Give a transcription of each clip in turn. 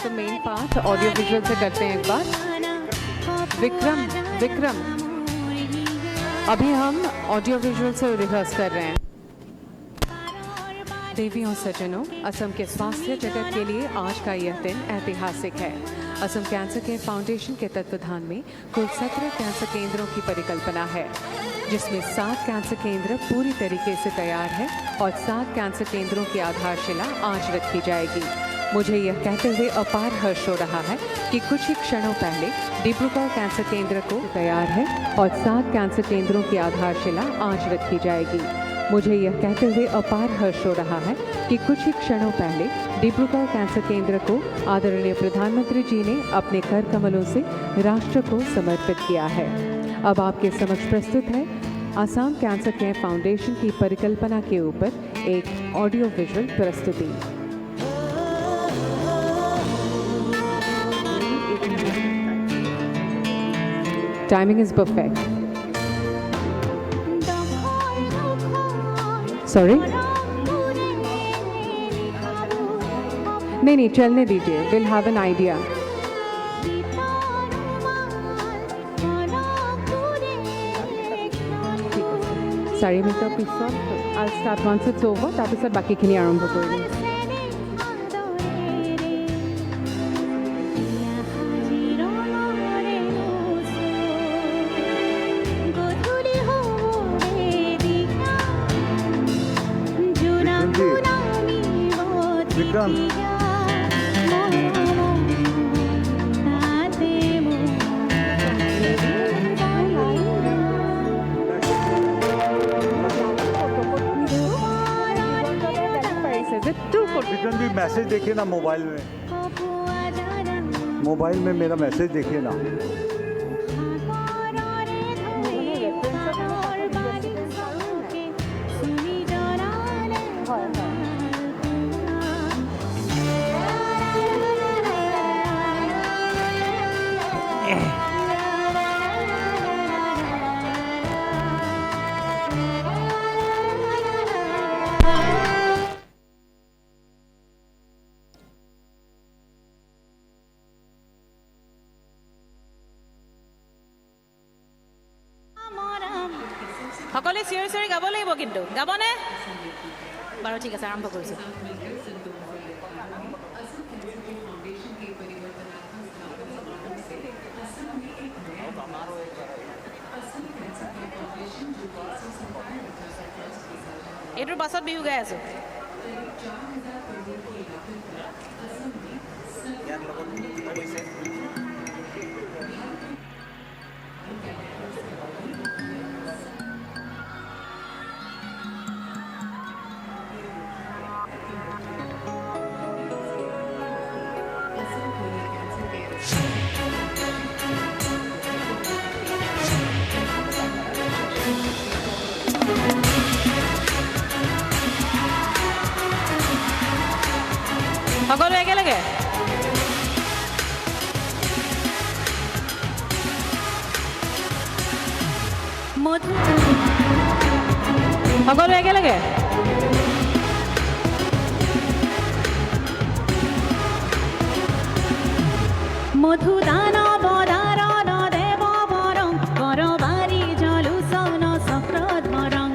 The main part audio visual से करते हैं एक बार। विक्रम अभी हम ऑडियो विजुअल से रिहर्स कर रहे हैं। देवी और सज्जनों, असम के स्वास्थ्य जगत के लिए आज का यह दिन ऐतिहासिक है। असम कैंसर केयर फाउंडेशन के तत्वाधान में कुल 17 कैंसर केंद्रों की परिकल्पना है, जिसमें 7 कैंसर केंद्र पूरी तरीके से तैयार है और 7 कैंसर केंद्रों की आधारशिला आज रखी जाएगी। मुझे यह कहते हुए अपार हर्ष हो रहा है कि कुछ ही क्षणों पहले डिब्रूगढ़ कैंसर केंद्र को तैयार है और 7 कैंसर केंद्रों की आधारशिला आज रखी जाएगी। मुझे यह कहते हुए अपार हर्ष हो रहा है कि कुछ ही क्षणों पहले डिब्रूगढ़ कैंसर केंद्र को आदरणीय प्रधानमंत्री जी ने अपने कर कमलों से राष्ट्र को समर्पित किया है। अब आपके समक्ष प्रस्तुत है असम कैंसर केयर फाउंडेशन की परिकल्पना के ऊपर एक ऑडियो विजुअल प्रस्तुति। Timing is perfect. सॉरी, नहीं चलने दीजिए, will have an idea. Sorry makeup picture I start once it's over, তাৰপিছত বাকিখিনি আৰম্ভ কৰিম। विक्रम विक्रम भी मैसेज देखिए ना, मोबाइल में मेरा मैसेज देखिए ना। সকলে চিঞৰি চিঞৰি গাব লাগিব, কিন্তু গাবনে? বাৰু ঠিক আছে, আৰম্ভ কৰিছোঁ। এইটোৰ পাছত বিহু গাই আছোঁ। সকলো একেলগে সকলো একেলগে মধুদান বদাৰণ দেব বৰং কৰবাৰি জলুসন চক্ৰধৰং।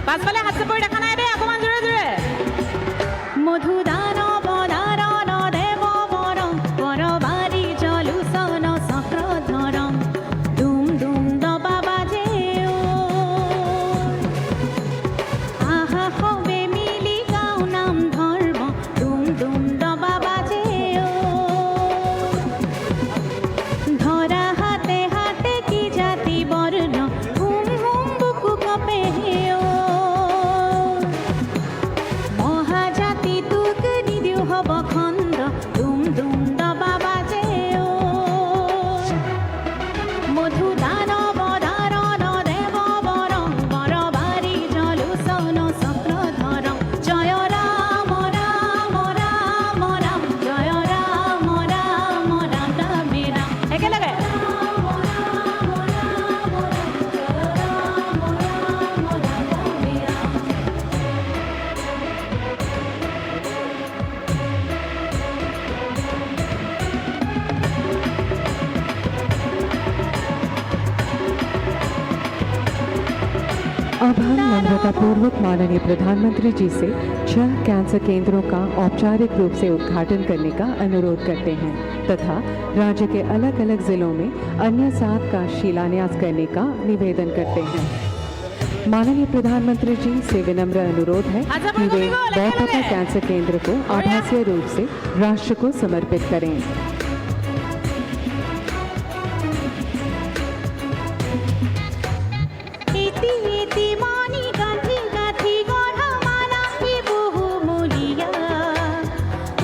পাছফালে হাত চাপৰি দেখা নাই দেই, অকণমান জোৰে জোৰে। মধুদান বদারণ দেব বরং করবারি জলুসন চক্রধরং। দুম দুম দবা বাজে আহা হবে মিলি গাও নাম ধর্ম। দুম দুম দবা বাজে ধরা হাতে হাতে কি জাতি বর্ণ হুম হুম বুকু কপে अब हम नम्रतापूर्वक माननीय प्रधानमंत्री जी से 6 कैंसर केंद्रों का औपचारिक रूप से उद्घाटन करने का अनुरोध करते हैं तथा राज्य के अलग अलग जिलों में अन्य 7 का शिलान्यास करने का निवेदन करते हैं। माननीय प्रधानमंत्री जी से विनम्र अनुरोध है कि वे बौद्धता कैंसर केंद्र को आभासीय रूप से राष्ट्र को समर्पित करें। ইতি ইতি মণি গাঁথি গাঁথি গঢ়া মালাপি বহুমূলীয়া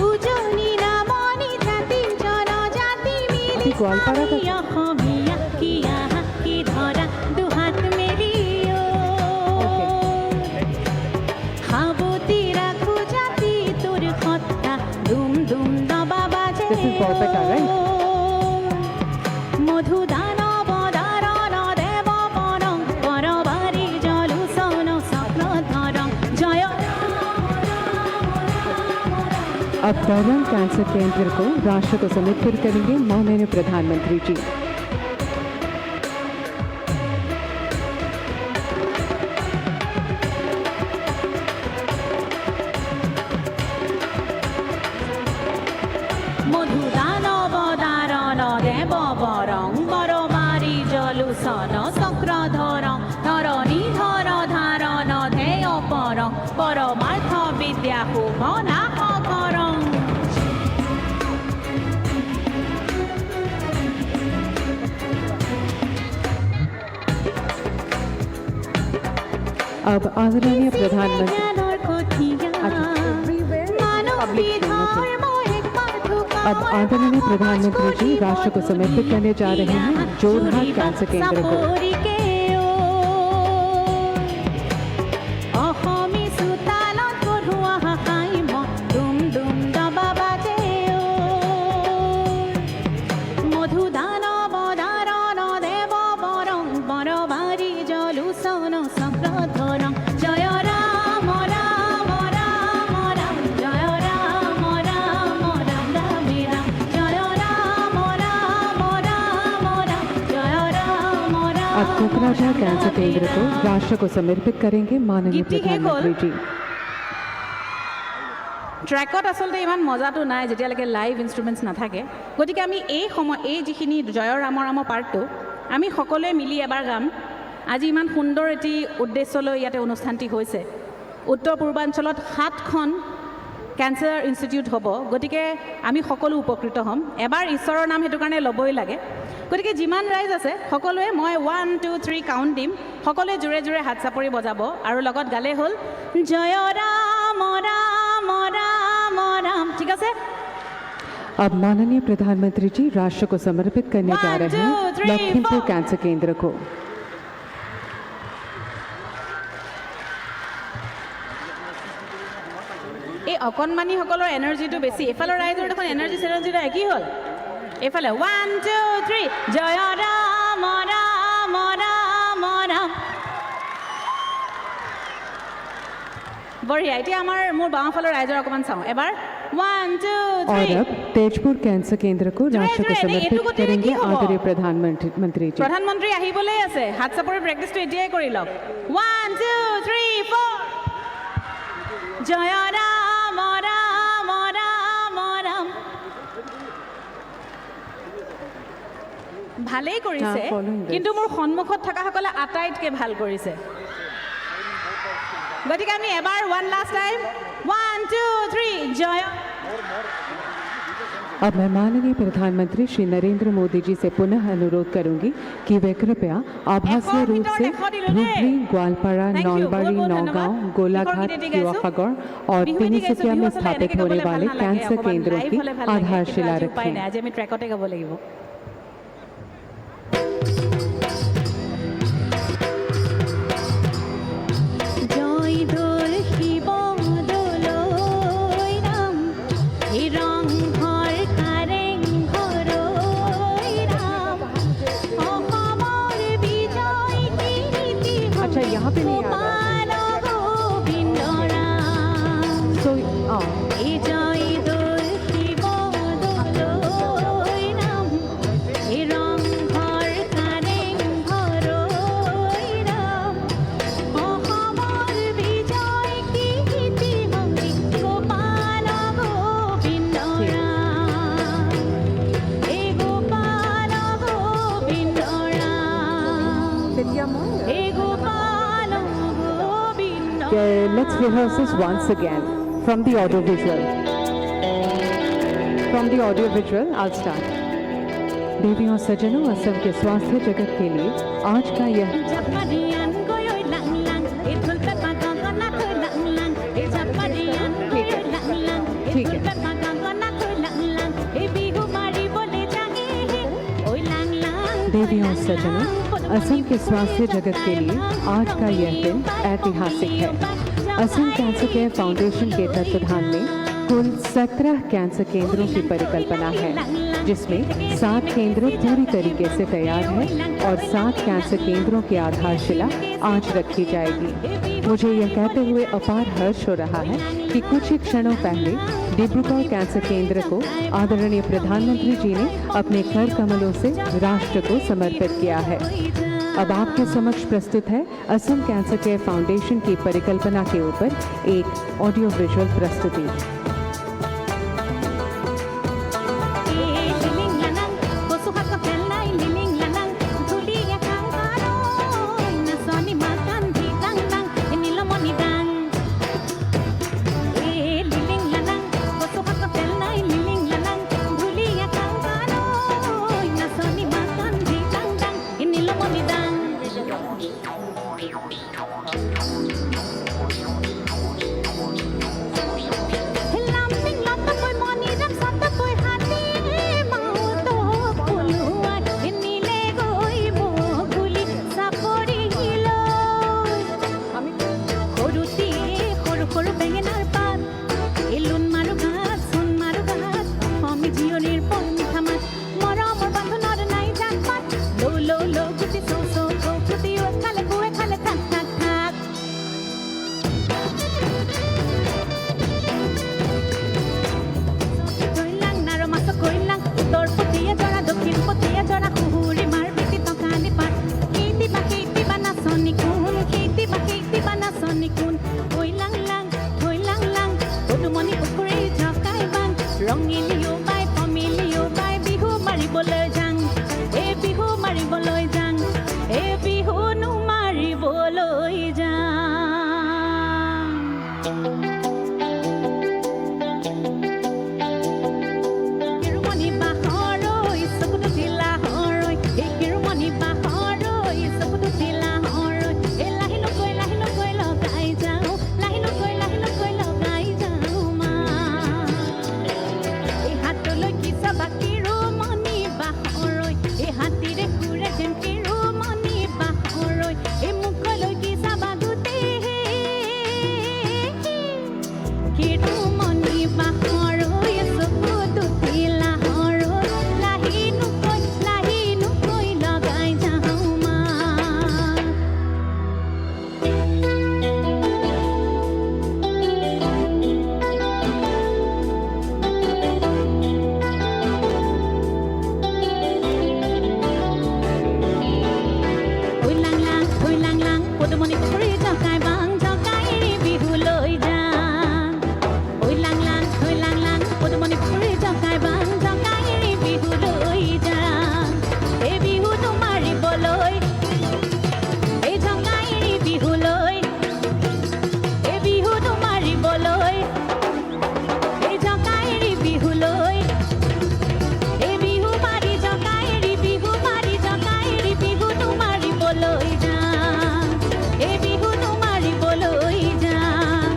উজনি নামনি জাতি জনজাতি মিলি গোৱালপাৰা का অসমীয়া কি আহা কি ধৰা দুহাত মেলিও সাৱতি ৰাখো জাতি তোৰ সত্তা দুম দুম দবা বাজে This is Borpeta, right? মধু দানব দারণ দেব পরং পরবারি জলুসন স্বপ্ন ধরং জয় अब दौरान कैंसर केंद्र को राष्ट्र को समर्पित करेंगे माननीय प्रधानमंत्री जी। মধু দানব দারণ দেব পরং পরবারি জলুসন চক্র ধরং ধরণী ধর ধারণ ধেয় পরং পরমার্থ বিদ্যা শুভ নাশ করং अब आदरणीय प्रधानमंत्री জ্ঞানৰ কঠিয়া মানৱ বিধৰ্ম এক পাথুকা अब आदरणीय प्रधानमंत्री जी राष्ट्र को समर्पित करने जा रहे हैं जोरहाट कैंसर केंद्र को। অসমী চোতালত পঢ়োৱা হাঁহাই দুম দুম দবা বাজে মধু দানৱ দাৰণ দেৱ বৰং বৰবাৰী জলুচন চক্ৰ ধৰং জয় ৰাম ৰাম ৰাম ৰাম জয় ৰাম ৰাম ৰাম ৰামে ৰাম জয় ৰাম ৰাম ৰাম ৰাম জয় ৰাম अब ৰাম कोकराझार कैंसर केंद्र को राष्ट्र को समर्पित करेंगे माननीय गीत শেষ হ'ল। प्रधानमंत्री जी। ট্ৰেকত আচলতে ইমান মজাটো নাই যেতিয়ালৈকে লাইভ ইনষ্ট্ৰুমেণ্টছ নাথাকে, গতিকে আমি এই যিখিনি জয় ৰাম ৰাম পাৰ্টটো আমি সকলোৱে মিলি এবাৰ গাম। আজি ইমান সুন্দৰ এটি উদ্দেশ্যলৈ ইয়াতে অনুষ্ঠানটি হৈছে। উত্তৰ পূৰ্বাঞ্চলত 7খন কেঞ্চাৰ ইনষ্টিটিউট হ'ব, গতিকে আমি সকলো উপকৃত হ'ম। এবাৰ ঈশ্বৰৰ নাম সেইটো কাৰণে ল'বই লাগে। গতিকে যিমান ৰাইজ আছে সকলোৱে মই 1 2 3 কাউণ্ট দিম, সকলোৱে জোৰে জোৰে হাত চাপৰি বজাব আৰু লগত গালে হ'ল জয় ৰাম ৰাম ৰাম ৰাম। ঠিক আছে? अब माननीय प्रधानमंत्री जी राष्ट्र को समर्पित करने जा 1 रहे 2 हैं 3 लखीमपुर 4 कैंसर केंद्र को। এই অকণমানিসকলৰ এনাৰ্জিটো বেছি, এফালৰ ৰাইজৰ দেখোন এনাৰ্জিটো একেই হ'ল। এইফালে 1 2 3 জয় ৰাম ৰাম ৰাম ৰাম। বঢ়িয়া। এতিয়া মোৰ বাওঁফালৰ ৰাইজৰ অকণমান চাওঁ এবাৰ। 1 2 और 3 अब तेजपुर कैंसर केंद्र को राष्ट्र को जुड़े, समर्पित এইটো গতিকে करेंगे কি হ'ব? आदरणीय प्रधानमंत्री जी। প্ৰধানমন্ত্ৰী আহিবলৈ আছে, হাত চাপৰি প্ৰেক্টিছটো এতিয়াই কৰি লওক। 1 2 3 4 জয় ৰাম ৰাম ৰাম ৰাম। ভালেই কৰিছে, following this. কিন্তু মোৰ সন্মুখত থকাসকলে আটাইতকৈ ভাল কৰিছে। গতিকে আমি এবাৰ 1 লাষ্ট টাইম 1 2 3 জয়। अब मैं माननीय प्रधानमंत्री श्री नरेंद्र मोदी जी से पुनः अनुरोध करूंगी कि वे कृपया आभासीय रूप से धुबरी, ग्वालपारा, Thank you, नौलबाड़ी, बहुत-बहुत नौगांव, धन्यवाद। गोलाघाट, বিহুৰ গীত গাইছোঁ। युवासागर और বিহু গীত গাইছোঁ, तिनसुकिया में বিহু আচলতে स्थापित এনেকৈ होने গাবলৈ वाले ভাল নালাগে, कैंसर অকণমান केंद्रों live की হ'লে ভাল লাগে, কিন্তু आधारशिला আজি উপায় নাই, रखें। আজি আমি ট্ৰেকতে গাব লাগিব। জয় দোল শিৱ দোলৈ ৰাম হে ৰংঘৰ কাৰেং ঘৰৈ ৰাম অসমৰ বিজয় কীৰ্তি अच्छा यहाँ पे नहीं आ रहा গোপাল গোবিন্দ ৰাম सो হে জয় দোল শিৱ দোলৈ ৰাম হে ৰংঘৰ কাৰেং ঘৰৈ Ram let's rehearse this once again from the audio visual. From the audio visual, I'll start. देवियों सजनों, असम के स्वास्थ्य जगत के लिए आज का यह Japarian goyoy lang lang, ithul ka pagkakana koy lang lang. Japarian goyoy lang lang, ठीक है। ithul ka pagkakana koy lang lang. Bihu mari bole jange he, oy lang lang. देवियों सजनों, असम के स्वास्थ्य जगत के लिए आज का यह दिन ऐतिहासिक है। असम कैंसर केयर फाउंडेशन के तत्वाधान में कुल 17 कैंसर केंद्रों की परिकल्पना है, जिसमें 7 केंद्र पूरी तरीके से तैयार है और 7 कैंसर केंद्रों की आधारशिला आज रखी जाएगी। मुझे यह कहते हुए अपार हर्ष हो रहा है कि कुछ ही क्षणों पहले डिब्रूगढ़ कैंसर केंद्र को आदरणीय प्रधानमंत्री जी ने अपने कर कमलों से राष्ट्र को समर्पित किया है। अब आपके समक्ष प्रस्तुत है असम कैंसर केयर फाउंडेशन की परिकल्पना के ऊपर एक ऑडियो विजुअल प्रस्तुति। Liling lanang, bosuha ka pelay, liling lanang. Tuliya kang karoy, nasoni makan di dang dang, inilomoni dang. Liling lanang, bosuha ka pelay, liling lanang. Tuliya kang karoy, nasoni makan di dang dang, inilomoni dang. Lam sing lam ta koy moni ram sa ta koy hati mau to puluan inile goi mo guli sapori hilo horuti horu horu bengenar pat ilun maru gat sun maru gat ami jionir pon thamat moramor bandhonor nai jakpat lo lo lo kuti so so ko kuti o khale tak tak tak কইলাং নার মাস কইলাং উত্তর পতিয়া জরা দক্ষিণ পতিয়া জরা হুহুরি মার বিতি তকানি পার কেতি বা নাচনি কোন কেতি বা নাচনি কোন কইলাং লাং পদুমনি উকুৰি ঝকাই বাং ৰঙিলিও বাই ফমিলিও বাই বিহু মাৰিবলৈ যাং এই বিহু মাৰিবলৈ যাং এই বিহুনো মাৰিবলৈ যাং Kirumoni bahoroi, sakutu tila horoi. Kirumoni bahoroi, sakutu tila horoi. Lahino koi logai jao, lahino koi logai jao ma. Hatoloi kisa bakirumoni bahoroi, hatire kure jem kirumoni bahoroi. Mukoloi kisa bagute, kirumoni bahoroi, sakutu tila horoi. Lahino koi logai jao ma. Oi lang lang, pudumoni ukuri jokai bang jokai bihu loi jang. Oi lang lang, pudumoni ukuri jokai bang jokai bihu loi jang. E bihu tumari boloi, e jokai bihu loi. E bihu tumari boloi, e jokai bihu loi. E bihu mari jokai bihu tumari boloi jang. E bihu tumari boloi jang.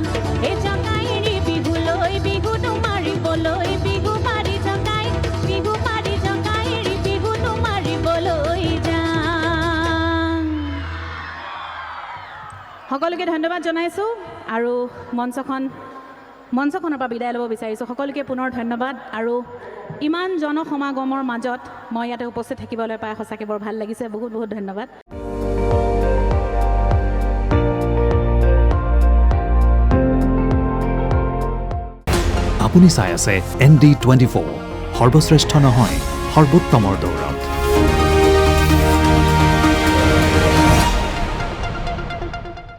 E jokai bihu loi, bihu tumari boloi, bihu mari jokai bihu tumari boloi jang. সকলোকে ধন্যবাদ জনাইছোঁ আৰু মঞ্চখনৰ পৰা বিদায় ল'ব বিচাৰিছোঁ। সকলোকে পুনৰ ধন্যবাদ আৰু ইমান জনসমাগমৰ মাজত মই ইয়াতে উপস্থিত থাকিবলৈ পাই সঁচাকৈ বৰ ভাল লাগিছে। বহুত বহুত ধন্যবাদ। আপুনি চাই আছে ND24 সৰ্বশ্ৰেষ্ঠ নহয় সৰ্বোত্তমৰ দৌৰ।